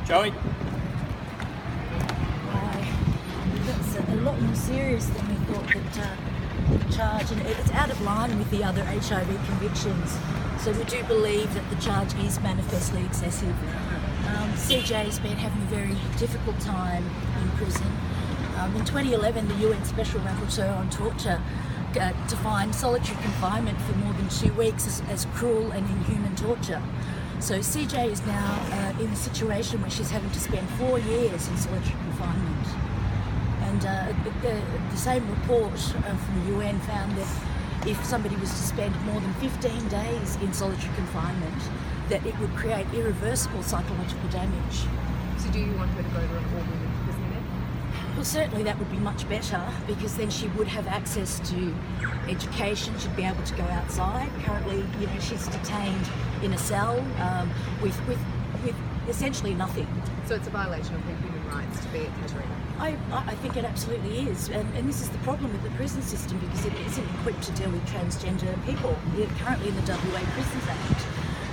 Joey? That's a lot more serious than we thought that charge, and it's out of line with the other HIV convictions. So we do believe that the charge is manifestly excessive. CJ's been having a very difficult time in prison. In 2011, the UN Special Rapporteur on Torture defined solitary confinement for more than 2 weeks as cruel and inhuman torture. So CJ is now in a situation where she's having to spend 4 years in solitary confinement. And the same report from the UN found that if somebody was to spend more than 15 days in solitary confinement, that it would create irreversible psychological damage. So do you want her to go to an all-women prison then? Well, certainly that would be much better, because then she would have access to education, she'd be able to go outside. Currently, she's detained in a cell with essentially nothing. So it's a violation of her human rights to be at Katerina? I think it absolutely is, and this is the problem with the prison system, because it isn't equipped to deal with transgender people. Currently in the WA Prisons Act,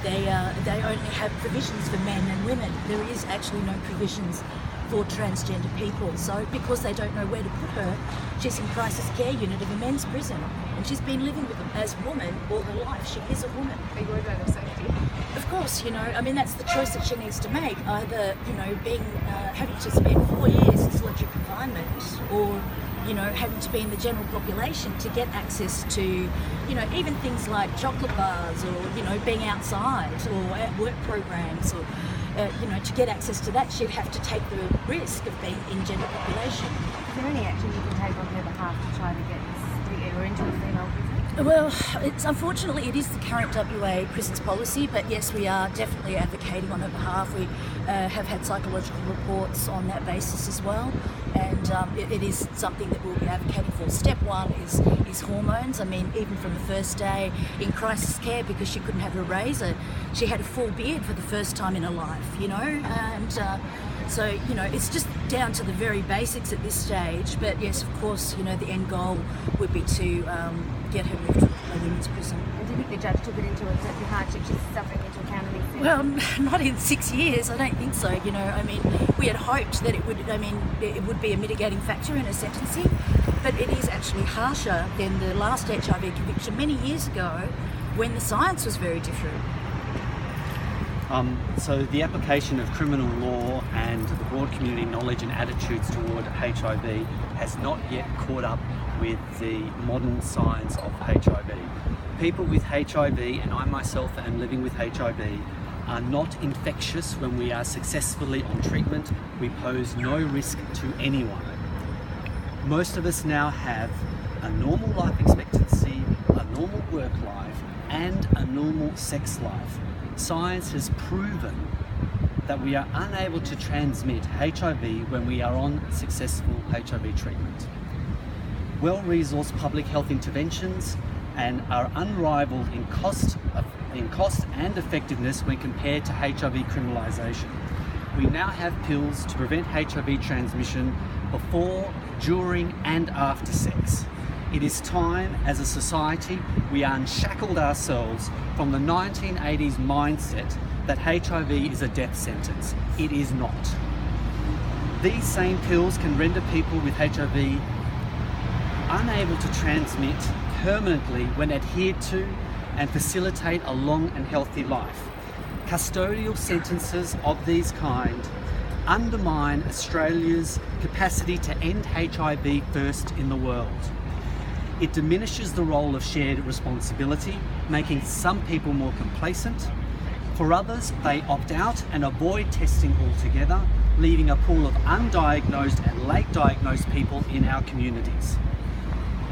they only have provisions for men and women. There is actually no provisions for transgender people. So because they don't know where to put her, she's in crisis care unit of a men's prison, and she's been living with them as a woman all her life. She is a woman. Are you worried about her safety? Of course, that's the choice that she needs to make. Either, being having to spend 4 years in solitary confinement, or having to be in the general population to get access to, even things like chocolate bars, or being outside, or at work programs, or to get access to that, she'd have to take the risk of being in general population. Is there any action you can take on her behalf to try to get her into a female prison? Well, unfortunately it is the current WA prisons policy, but yes, we are definitely advocating on her behalf. We have had psychological reports on that basis as well, and it is something that we'll be advocating for. Step one is hormones. Even from the first day in crisis care, because she couldn't have a razor, she had a full beard for the first time in her life, and so, it's just down to the very basics at this stage. But yes, of course, the end goal would be to get her moved to a women's prison. And do you think the judge took it into account, the hardship she's suffering into account in this? Well, not in 6 years, I don't think so. We had hoped that it would be a mitigating factor in her sentencing, but it is actually harsher than the last HIV conviction many years ago, when the science was very different. So the application of criminal law and the broad community knowledge and attitudes toward HIV has not yet caught up with the modern science of HIV. People with HIV, and I myself am living with HIV, are not infectious when we are successfully on treatment. We pose no risk to anyone. Most of us now have a normal life expectancy, a normal work life, and a normal sex life. Science has proven that we are unable to transmit HIV when we are on successful HIV treatment. Well-resourced public health interventions and are unrivaled in cost and effectiveness when compared to HIV criminalisation. We now have pills to prevent HIV transmission before, during and after sex. It is time, as a society, we unshackled ourselves from the 1980s mindset that HIV is a death sentence. It is not. These same pills can render people with HIV unable to transmit permanently when adhered to, and facilitate a long and healthy life. Custodial sentences of these kind undermine Australia's capacity to end HIV first in the world. It diminishes the role of shared responsibility, making some people more complacent. For others, they opt out and avoid testing altogether, leaving a pool of undiagnosed and late diagnosed people in our communities.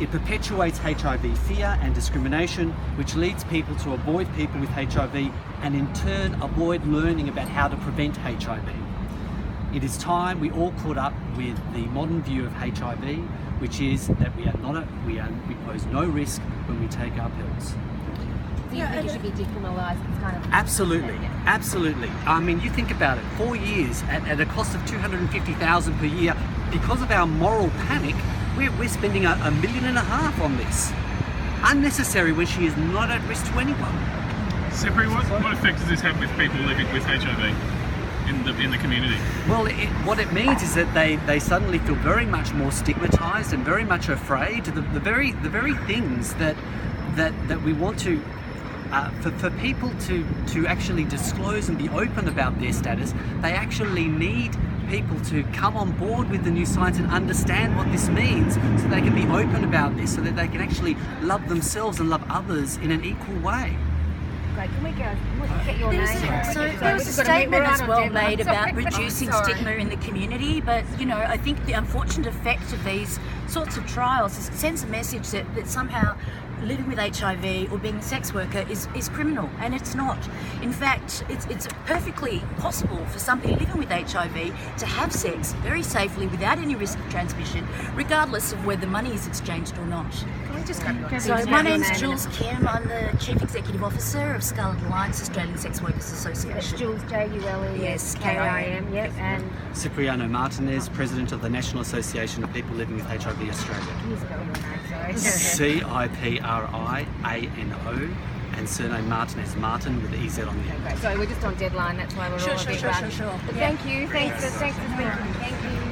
It perpetuates HIV fear and discrimination, which leads people to avoid people with HIV and in turn avoid learning about how to prevent HIV. It is time we all caught up with the modern view of HIV, which is that we pose no risk when we take our pills. Do you think it should be decriminalised? It's kind of Absolutely, absolutely. You think about it, 4 years at a cost of $250,000 per year. Because of our moral panic, we're spending $1.5 million on this. Unnecessary when she is not at risk to anyone. Cipri, what effect does this have with people living with HIV? in the community? Well, what it means is that they suddenly feel very much more stigmatised and very much afraid. The very things that we want to for people to actually disclose and be open about their status, they actually need people to come on board with the new science and understand what this means, so they can be open about this, so that they can actually love themselves and love others in an equal way. Great, can we get your name? There was a statement as well made about reducing stigma in the community, but I think the unfortunate effect of these sorts of trials is it sends a message that somehow living with HIV or being a sex worker is criminal, and it's not. In fact, it's perfectly possible for somebody living with HIV to have sex very safely without any risk of transmission, regardless of whether money is exchanged or not. Can we just grab your So my name's Jules Kim. I'm the Chief Executive Officer of Scarlet Alliance Australian Sex Workers Association. That's Jules, J-U-L-E, Yes, K-I-M, yep, and Cipriano Martinez, President of the National Association of People Living with HIV Australia. can you spell your name, sorry? Cipriano, and surname Martinez, Martin with the EZ on the end. Great. So we're just on deadline, that's why we're all a bit rushed. Sure. But thank you, thanks for speaking. Thank you.